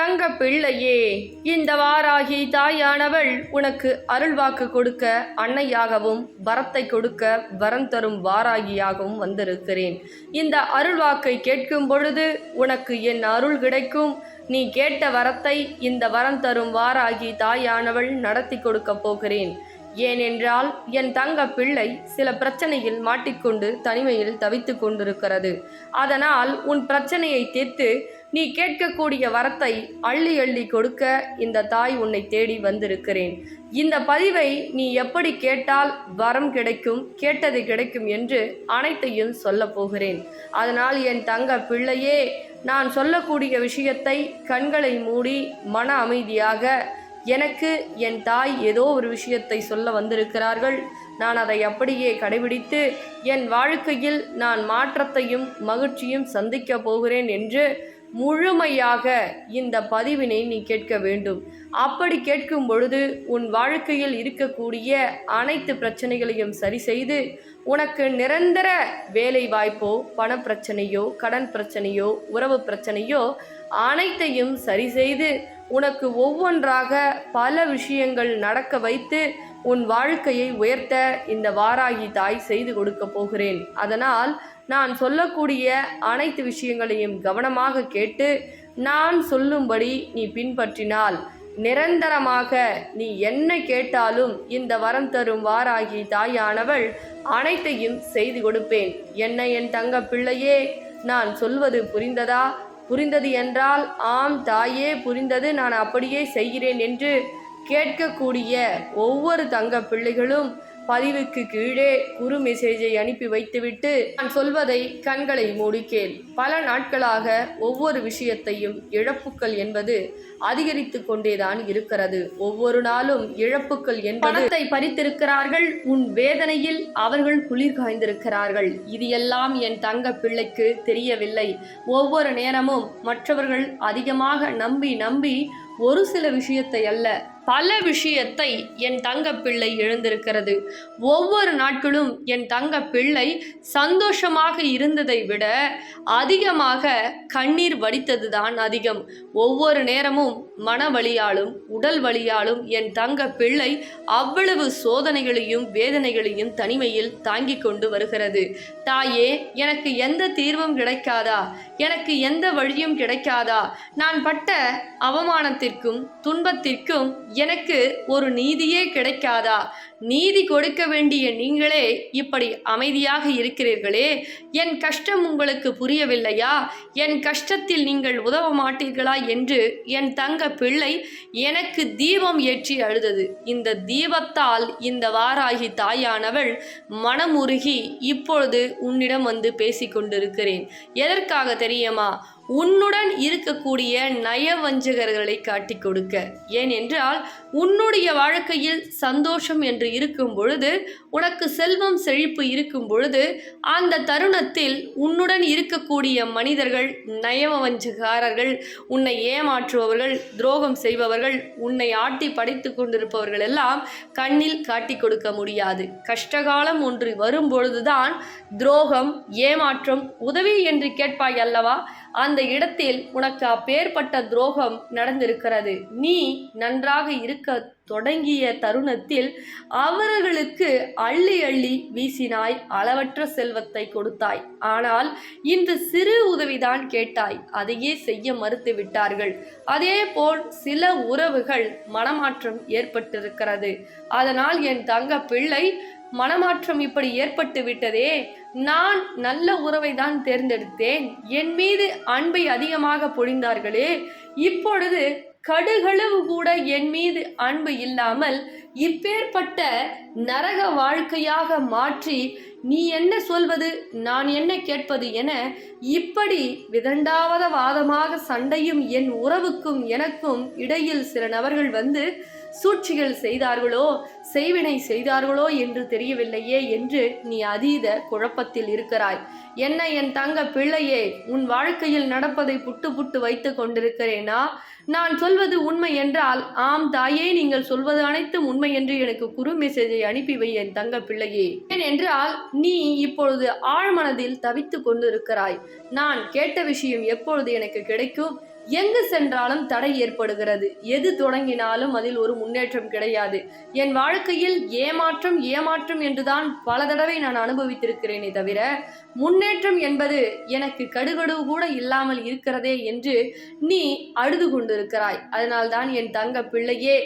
தங்க பிள்ளையே, இந்த வாராகி தாயானவள் உனக்கு அருள்வாக்கு கொடுக்க அன்னையாகவும் வரத்தை கொடுக்க வரம் தரும் வாராகியாகவும் வந்திருக்கிறேன். இந்த அருள்வாக்கை கேட்கும் பொழுது உனக்கு என் அருள் கிடைக்கும். நீ கேட்ட வரத்தை இந்த வரம் தரும் வாராகி தாயானவள் நடத்தி கொடுக்க போகிறேன். ஏனென்றால் என் தங்க பிள்ளை சில பிரச்சனையில் மாட்டிக்கொண்டு தனிமையில் தவித்து கொண்டிருக்கிறது. அதனால் உன் பிரச்சனையை தீர்த்து நீ கேட்கக்கூடிய வரத்தை அள்ளி அள்ளி கொடுக்க இந்த தாய் உன்னை தேடி வந்திருக்கிறேன். இந்த பதிவை நீ எப்படி கேட்டால் வரம் கிடைக்கும், கேட்டது கிடைக்கும் என்று அனைத்தையும் சொல்ல போகிறேன். அதனால் என் தங்க பிள்ளையே, நான் சொல்லக்கூடிய விஷயத்தை கண்களை மூடி மன அமைதியாக, எனக்கு என் தாய் ஏதோ ஒரு விஷயத்தை சொல்ல வந்திருக்கிறார்கள், நான் அதை அப்படியே கடைபிடித்து என் வாழ்க்கையில் நான் மாற்றத்தையும் மகிழ்ச்சியும் சந்திக்க போகிறேன் என்று முழுமையாக இந்த பதிவினை நீ கேட்க வேண்டும். அப்படி கேட்கும் பொழுது உன் வாழ்க்கையில் இருக்கக்கூடிய அனைத்து பிரச்சனைகளையும் சரி செய்து உனக்கு நிரந்தர வேலை வாய்ப்போ, பண பிரச்சனையோ, கடன் பிரச்சனையோ, உறவு பிரச்சனையோ அனைத்தையும் சரி செய்து உனக்கு ஒவ்வொன்றாக பல விஷயங்கள் நடக்க வைத்து உன் வாழ்க்கையை உயர்த்த இந்த வாராகி தாய் செய்து கொடுக்க போகிறேன். அதனால் நான் சொல்லக்கூடிய அனைத்து விஷயங்களையும் கவனமாக கேட்டு நான் சொல்லும்படி நீ பின்பற்றினால் நிரந்தரமாக நீ என்ன கேட்டாலும் இந்த வரம் தரும் வாராகி தாயானவள் அனைத்தையும் செய்து கொடுப்பேன். என்ன என் தங்க பிள்ளையே, நான் சொல்வது புரிந்ததா? புரிந்தது என்றால் ஆம் தாயே, புரிந்தது, நான் அப்படியே செய்கிறேன் என்று கேட்கக்கூடிய ஒவ்வொரு தங்க பிள்ளைகளும் பதிவுக்கு கீழே குறு மெசேஜை அனுப்பி வைத்துவிட்டு நான் சொல்வதை கண்களை மூடி கேள். பல நாட்களாக ஒவ்வொரு விஷயத்தையும் இழப்புக்கள் என்பது அதிகரித்து கொண்டேதான் இருக்கிறது. ஒவ்வொரு நாளும் இழப்புக்கள் என்பதை பறித்திருக்கிறார்கள். உன் வேதனையில் அவர்கள் குளிர் காய்ந்திருக்கிறார்கள். இது எல்லாம் என் தங்க பிள்ளைக்கு தெரியவில்லை. ஒவ்வொரு நேரமும் மற்றவர்கள் அதிகமாக நம்பி ஒரு சில விஷயத்தை அல்ல, பல விஷயத்தை என் தங்க பிள்ளை இழந்திருக்கிறது. ஒவ்வொரு நாட்களும் என் தங்க பிள்ளை சந்தோஷமாக இருந்ததை விட அதிகமாக கண்ணீர் வடித்ததுதான் அதிகம். ஒவ்வொரு நேரமும் மன வலியாலும் உடல் வலியாலும் என் தங்க பிள்ளை அவ்வளவு சோதனைகளையும் வேதனைகளையும் தனிமையில் தாங்கி கொண்டு வருகிறது. தாயே, எனக்கு எந்த தீர்வும் கிடைக்காதா? எனக்கு எந்த வழியும் கிடைக்காதா? நான் பட்ட அவமானத்திற்கும் துன்பத்திற்கும் எனக்கு ஒரு நீதியே கிடைக்காதா? நீதி கொடுக்க வேண்டிய நீங்களே இப்படி அமைதியாக இருக்கிறீர்களே, என் கஷ்டம் உங்களுக்கு புரியவில்லையா? என் கஷ்டத்தில் நீங்கள் உதவ மாட்டீர்களா என்று என் தங்க பிள்ளை எனக்கு தீபம் ஏற்றி அழுதது. இந்த தீபத்தால் இந்த வாராகி தாயானவள் மனமுருகி இப்பொழுது உன்னிடம் வந்து பேசிக்கொண்டிருக்கிறேன். எதற்காக தெரியுமா? உன்னுடன் இருக்கக்கூடிய நயவஞ்சகர்களை காட்டி கொடுக்க. ஏனென்றால் உன்னுடைய வாழ்க்கையில் சந்தோஷம் என்று இருக்கும் பொழுது, உனக்கு செல்வம் செழிப்பு இருக்கும் பொழுது, அந்த தருணத்தில் உன்னுடன் இருக்கக்கூடிய மனிதர்கள், நயவஞ்சகாரர்கள், உன்னை ஏமாற்றுபவர்கள், துரோகம் செய்பவர்கள், உன்னை ஆட்டி படைத்து கொண்டிருப்பவர்கள் எல்லாம் கண்ணில் காட்டி கொடுக்க முடியாது. கஷ்டகாலம் ஒன்று வரும்பொழுதுதான் துரோகம், ஏமாற்றம், உதவி என்று கேட்பாய் அல்லவா? அந்த இடத்தில் உனக்கு அப்பேற்பட்ட துரோகம் நடந்திருக்கிறது. நீ நன்றாக இருக்க தொடங்கிய தருணத்தில் அவர்களுக்கு அள்ளி அள்ளி வீசினாய், அளவற்ற செல்வத்தை கொடுத்தாய். ஆனால் இந்த சிறு உதவிதான் கேட்டாய், அதையே செய்ய மறுத்து விட்டார்கள். அதே போல் சில உறவுகள் மனமாற்றம் ஏற்பட்டிருக்கிறது. அதனால் என் தங்க பிள்ளை, மனமாற்றம் இப்படி ஏற்பட்டு விட்டதே, நான் நல்ல உறவை தான் தேர்ந்தெடுத்தேன், என் மீது அன்பை அதிகமாக பொழிந்தார்களே, இப்பொழுது கடுகளவு கூட என் மீது அன்பு இல்லாமல் இப்பேற்பட்ட நரக வாழ்க்கையாக மாற்றி நீ என்ன சொல்வது, நான் என்ன கேட்பது என இப்படி விதண்டாவத வாதமாக சண்டையும் என் உறவுக்கும் எனக்கும் இடையில் சில நபர்கள் வந்து சூழ்ச்சிகள் செய்தார்களோ, செய்வினை செய்தார்களோ என்று தெரியவில்லையே என்று நீ அதீத குழப்பத்தில் இருக்கிறாய். என்ன என் தங்க பிள்ளையே, உன் வாழ்க்கையில் நடப்பதை புட்டு புட்டு வைத்து கொண்டிருக்கிறேனா? நான் சொல்வது உண்மை என்றால் ஆம் தாயே, நீங்கள் சொல்வது அனைத்தும் உண்மை என்று எனக்கு குறு மெசேஜை அனுப்பி வை என் தங்க பிள்ளையே. ஏனென்றால் நீ இப்பொழுது ஆழ்மனதில் தவித்து கொண்டிருக்கிறாய். நான் கேட்ட விஷயம் எப்பொழுது எனக்கு கிடைக்கும், எங்கு சென்றாலும் தடை ஏற்படுகிறது. எது தொடங்கினாலும் அதில் ஒரு முன்னேற்றம் கிடையாது. என் வாழ்க்கையில் ஏமாற்றம் ஏமாற்றம் என்றுதான் பல தடவை நான் அனுபவித்திருக்கிறேனே தவிர முன்னேற்றம் என்பது எனக்கு கடுகடுவு கூட இல்லாமல் இருக்கிறதே என்று நீ அழுது கொண்டிருக்கிறாய். அதனால்தான் என் தங்க பிள்ளையே,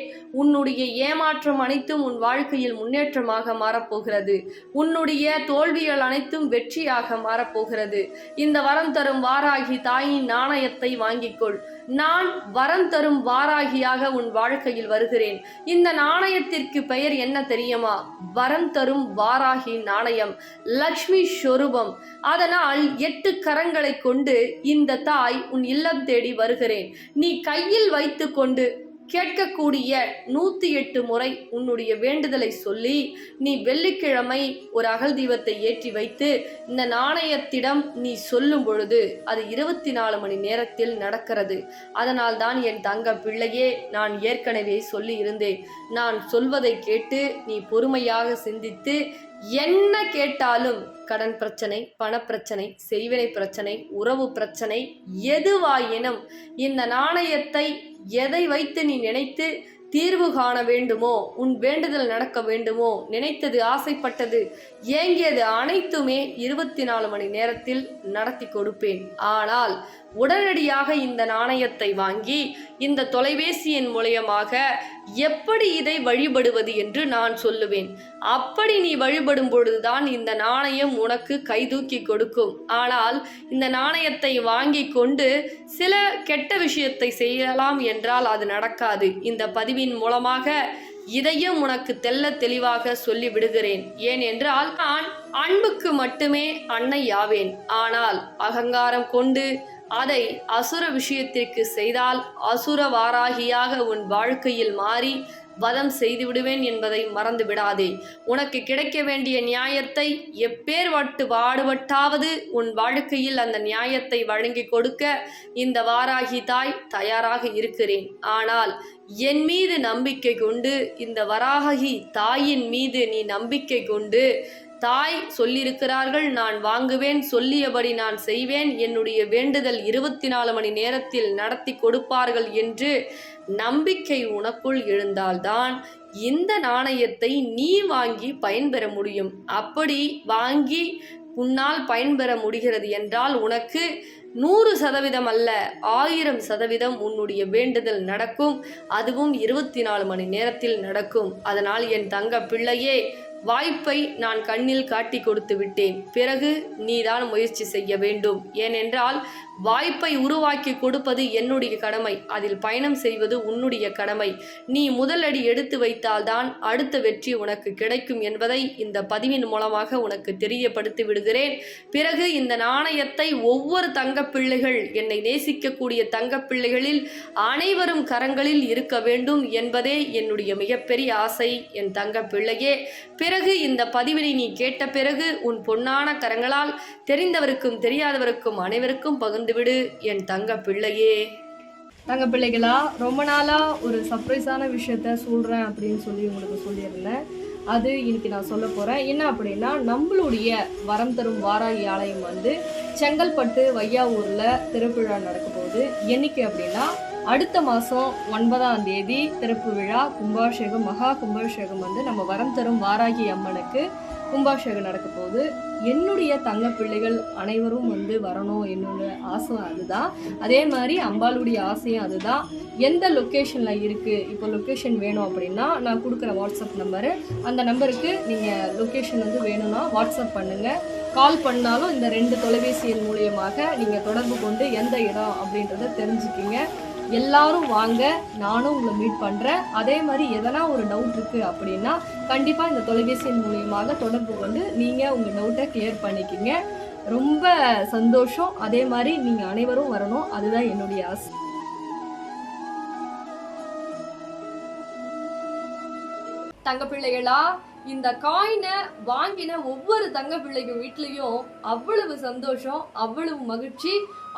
உன்னுடைய ஏமாற்றம் அனைத்தும் உன் வாழ்க்கையில் முன்னேற்றமாக மாறப்போகிறது. உன்னுடைய தோல்விகள் அனைத்தும் வெற்றியாக மாறப்போகிறது. இந்த வரம் தரும் வாராகி தாயின் நாணயத்தை வாங்கிக்கொள். நான் வரம் தரும் வாராகியாக உன் வாழ்க்கையில் வருகிறேன். இந்த நாணயத்திற்கு பெயர் என்ன தெரியுமா? வரம் தரும் வாராகி நாணயம், லக்ஷ்மி ஸ்வரூபம். அதனால் 8 கரங்களை கொண்டு இந்த தாய் உன் இல்லம் தேடி வருகிறேன். நீ கையில் வைத்து கொண்டு கேட்கக்கூடிய 108 முறை உன்னுடைய வேண்டுதலை சொல்லி நீ வெள்ளிக்கிழமை ஒரு அகல் தீபத்தை ஏற்றி வைத்து இந்த நாணயத்திடம் நீ சொல்லும் பொழுது அது 24 மணி நேரத்தில் நடக்கிறது. அதனால் தான் என் தங்க பிள்ளையே, நான் ஏற்கனவே சொல்லி இருந்தேன். நான் சொல்வதை கேட்டு நீ பொறுமையாக சிந்தித்து என்ன கேட்டாலும், கடன் பிரச்சனை, பணப்பிரச்சனை, செய்வினை பிரச்சனை, உறவு பிரச்சனை, எதுவாயினும் இந்த நாணயத்தை எதை வைத்து நீ நினைத்து தீர்வு காண வேண்டுமோ, உன் வேண்டுதல் நடக்க வேண்டுமோ, நினைத்தது, ஆசைப்பட்டது, ஏங்கியது அனைத்துமே 24 மணி நேரத்தில் நடத்தி கொடுப்பேன். ஆனால் உடனடியாக இந்த நாணயத்தை வாங்கி இந்த தொலைபேசியின் மூலமாக எப்படி இதை வழிபடுவது என்று நான் சொல்லுவேன். அப்படி நீ வழிபடும் பொழுதுதான் இந்த நாணயம் உனக்கு கைதூக்கி கொடுக்கும். ஆனால் இந்த நாணயத்தை வாங்கி கொண்டு சில கெட்ட விஷயத்தை செய்யலாம் என்றால் அது நடக்காது. இந்த பதிவின் மூலமாக இதையும் உனக்கு தெல்ல தெளிவாக சொல்லி விடுகிறேன். ஏனென்றால் நான் அன்புக்கு மட்டுமே அன்னை யாவேன். ஆனால் அகங்காரம் கொண்டு அதை அசுர விஷயத்திற்கு செய்தால் அசுர வாராகியாக உன் வாழ்க்கையில் மாறி வதம் செய்து விடுவேன் என்பதை மறந்து விடாதே. உனக்கு கிடைக்க வேண்டிய நியாயத்தை எப்பேர்பட்டு பாடுபட்டாவது உன் வாழ்க்கையில் அந்த நியாயத்தை வழங்கி கொடுக்க இந்த வாராகி தாய் தயாராக இருக்கிறேன். ஆனால் என் மீது நம்பிக்கை கொண்டு, இந்த வராகி தாயின் மீது நீ நம்பிக்கை கொண்டு, தாய் சொல்லியிருக்கிறார்கள், நான் வாங்குவேன், சொல்லியபடி நான் செய்வேன், என்னுடைய வேண்டுதல் 24 மணி நேரத்தில் நடத்தி கொடுப்பார்கள் என்று நம்பிக்கை உனக்குள் எழுந்தால்தான் இந்த நாணயத்தை நீ வாங்கி பயன்பெற முடியும். அப்படி வாங்கி உன்னால் பயன்பெற முடிகிறது என்றால் உனக்கு 100% அல்ல, 1000% உன்னுடைய வேண்டுதல் நடக்கும். அதுவும் 24 மணி நேரத்தில் நடக்கும். அதனால் என் தங்க பிள்ளையே, வாய்ப்பை நான் கண்ணில் காட்டி கொடுத்து விட்டேன். பிறகு நீதான் முயற்சி செய்ய வேண்டும். ஏனென்றால் வாய்ப்பை உருவாக்கி கொடுப்பது என்னுடைய கடமை, அதில் பயணம் செய்வது உன்னுடைய கடமை. நீ முதலடி எடுத்து வைத்தால்தான் அடுத்த வெற்றி உனக்கு கிடைக்கும் என்பதை இந்த பதிவின் மூலமாக உனக்கு தெரியப்படுத்தி விடுகிறேன். பிறகு இந்த நாணயத்தை ஒவ்வொரு தங்கப்பிள்ளைகள், என்னை நேசிக்கக்கூடிய தங்கப்பிள்ளைகளில் அனைவரும் கரங்களில் இருக்க வேண்டும் என்பதே என்னுடைய மிகப்பெரிய ஆசை என் தங்கப்பிள்ளையே. பிறகு இந்த பதிவினை நீ கேட்ட பிறகு உன் பொன்னான கரங்களால் தெரிந்தவருக்கும் தெரியாதவருக்கும் அனைவருக்கும் பகிர்ந்துவிடு என் தங்க பிள்ளையே. தங்க பிள்ளைகளா, ரொம்ப நாளாக ஒரு சர்ப்ரைஸான விஷயத்த சொல்கிறேன் அப்படின்னு சொல்லி உங்களுக்கு சொல்லியிருந்தேன். அது இன்னைக்கு நான் சொல்ல போகிறேன். என்ன அப்படின்னா, நம்மளுடைய வரம் தரும் வாராகி ஆலயம் வந்து செங்கல்பட்டு வையாவூரில் திருவிழா நடக்க போகுது. என்னைக்கு அப்படின்னா அடுத்த மாதம் 9ஆம் தேதி திறப்பு விழா, கும்பாபிஷேகம், மகா கும்பாபிஷேகம் வந்து நம்ம வரம் தரும் வாராகி அம்மனுக்கு கும்பாபிஷேகம் நடக்க போகுது. என்னுடைய தங்க பிள்ளைகள் அனைவரும் வந்து வரணும், என்னோட ஆசை அதுதான். அதே மாதிரி அம்பாளுடைய ஆசையும் அதுதான். எந்த லொக்கேஷனில் இருக்குது, இப்போ லொக்கேஷன் வேணும் அப்படின்னா நான் கொடுக்குற வாட்ஸ்அப் நம்பரு, அந்த நம்பருக்கு நீங்கள் லொக்கேஷன் வந்து வேணும்னா வாட்ஸ்அப் பண்ணுங்கள். கால் பண்ணாலும் இந்த 2 தொலைபேசி எண் மூலியமாக நீங்கள் தொடர்பு கொண்டு எந்த இடம் அப்படின்றத தெரிஞ்சுக்கிங்க. எல்லாரும் வாங்க, நானும் உங்களை மீட் பண்ணுறேன். அதே மாதிரி எதனா ஒரு டவுட் இருக்குது அப்படின்னா கண்டிப்பாக இந்த தொலைபேசியின் மூலியமாக தொடர்பு கொண்டு நீங்கள் உங்கள் டவுட்டை கிளியர் பண்ணிக்கிங்க. ரொம்ப சந்தோஷம். அதே மாதிரி நீங்கள் அனைவரும் வரணும், அதுதான் என்னுடைய ஆசை. தங்க பிள்ளைகளா, இந்த காயினை வாங்கின ஒவ்வொரு தங்க பிள்ளைங்க வீட்லேயும் அவ்வளவு சந்தோஷம், அவ்வளவு மகிழ்ச்சி,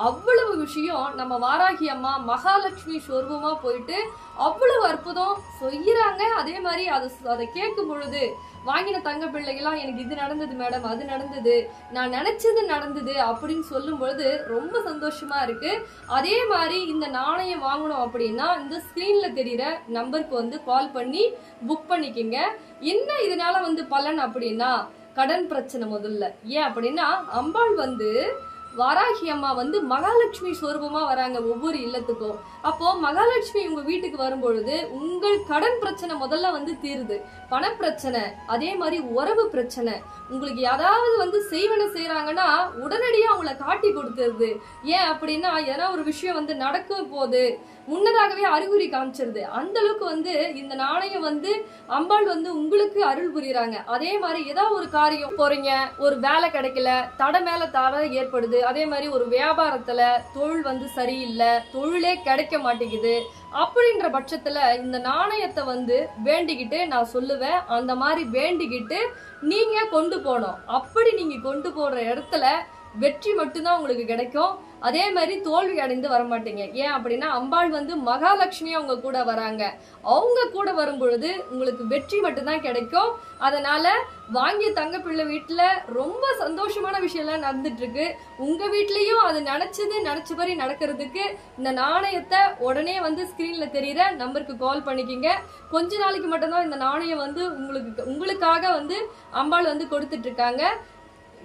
அவ்வளவு விஷயம் நம்ம வாராகி அம்மா மகாலட்சுமி சொரூபமா போயிட்டு அவ்வளவு அற்புதம் செய்யறாங்க. அதே மாதிரி அதை கேட்கும் பொழுது வாங்கின தங்க பிள்ளைகளாம் எனக்கு இது நடந்தது மேடம், அது நடந்தது, நான் நினைச்சது நடந்தது அப்படின்னு சொல்லும் பொழுது ரொம்ப சந்தோஷமா இருக்கு. அதே மாதிரி இந்த நாணயம் வாங்கணும் அப்படின்னா இந்த ஸ்கிரீன்ல தெரியுற நம்பருக்கு வந்து கால் பண்ணி புக் பண்ணிக்கங்க. என்ன இதனால வந்து பலன் அப்படின்னா கடன் பிரச்சனை முதல்ல. ஏன் அப்படின்னா அம்பாள் வந்து வாராகி அம்மா வந்து மகாலட்சுமி சொரூபமா வராங்க ஒவ்வொரு இல்லத்துக்கும். அப்போ மகாலட்சுமி உங்க வீட்டுக்கு வரும்பொழுது உங்கள் கடன் பிரச்சனை முதல்ல வந்து தீருது, பணப்பிரச்சனை, அதே மாதிரி உறவு பிரச்சனை, உங்களுக்கு யாராவது வந்து செய்வன செய்யறாங்கன்னா உடனடியா அவங்கள காட்டி கொடுத்துருது. ஏன் அப்படின்னா ஏன்னா ஒரு விஷயம் வந்து நடக்கும் போது முன்னதாகவே அறிகுறி காமிச்சிருது. அந்த அளவுக்கு வந்து இந்த நாணயம் வந்து அம்பாள் வந்து உங்களுக்கு அருள் புரியுறாங்க. அதே மாதிரி ஏதாவது ஒரு காரியம் போறீங்க, ஒரு வேலை கிடைக்கல, தடை மேல தடை ஏற்படுது, அதே மாதிரி ஒரு வியாபாரத்துல தொழில் வந்து சரியில்லை, தொழிலே கிடைக்க மாட்டேங்குது அப்படின்ற பட்சத்துல இந்த நாணயத்தை வந்து வேண்டிக்கிட்டு நான் சொல்லுவேன், அந்த மாதிரி வேண்டிக்கிட்டு நீங்க கொண்டு போனோம். அப்படி நீங்க கொண்டு போற இடத்துல வெற்றி மட்டும்தான் உங்களுக்கு கிடைக்கும். அதே மாதிரி தோல்வி அடைந்து வரமாட்டீங்க. ஏன் அப்படின்னா அம்பாள் வந்து மகாலட்சுமி அவங்க கூட வராங்க. அவங்க கூட வரும் பொழுது உங்களுக்கு வெற்றி மட்டும்தான் கிடைக்கும். அதனால வாங்கிய தங்க பிள்ளை வீட்டுல ரொம்ப சந்தோஷமான விஷயம்லாம் நடந்துட்டு இருக்கு. உங்க வீட்லயும் அது நினைச்சபடி நடக்கிறதுக்கு இந்த நாணயத்தை உடனே வந்து ஸ்கிரீன்ல தெரியுற நம்பருக்கு கால் பண்ணிக்கிங்க. கொஞ்ச நாளைக்கு மட்டும்தான் இந்த நாணயம் வந்து உங்களுக்காக வந்து அம்பாள் வந்து கொடுத்துட்டு இருக்காங்க.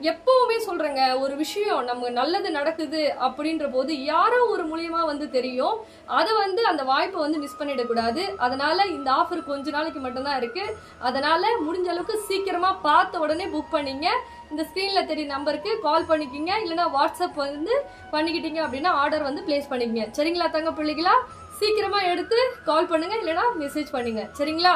எப்பவுமே சொல்றேங்க, ஒரு விஷயம் நம்ம நல்லது நடக்குது அப்படின்ற போது யாரோ ஒரு மூலியமா வந்து தெரியும். அதை வந்து அந்த வாய்ப்பை வந்து மிஸ் பண்ணிடக்கூடாது. அதனால இந்த ஆஃபர் கொஞ்ச நாளைக்கு மட்டும்தான் இருக்கு. அதனால முடிஞ்ச அளவுக்கு சீக்கிரமா பார்த்த உடனே புக் பண்ணிங்க. இந்த ஸ்கிரீன்ல தெரிய நம்பருக்கு கால் பண்ணிக்கிங்க, இல்லைன்னா வாட்ஸ்அப் வந்து பண்ணிக்கிட்டீங்க அப்படின்னா ஆர்டர் வந்து பிளேஸ் பண்ணிக்கங்க. சரிங்களா தங்க பிள்ளைகளா? சீக்கிரமா எடுத்து கால் பண்ணுங்க, இல்லைன்னா மெசேஜ் பண்ணுங்க. சரிங்களா?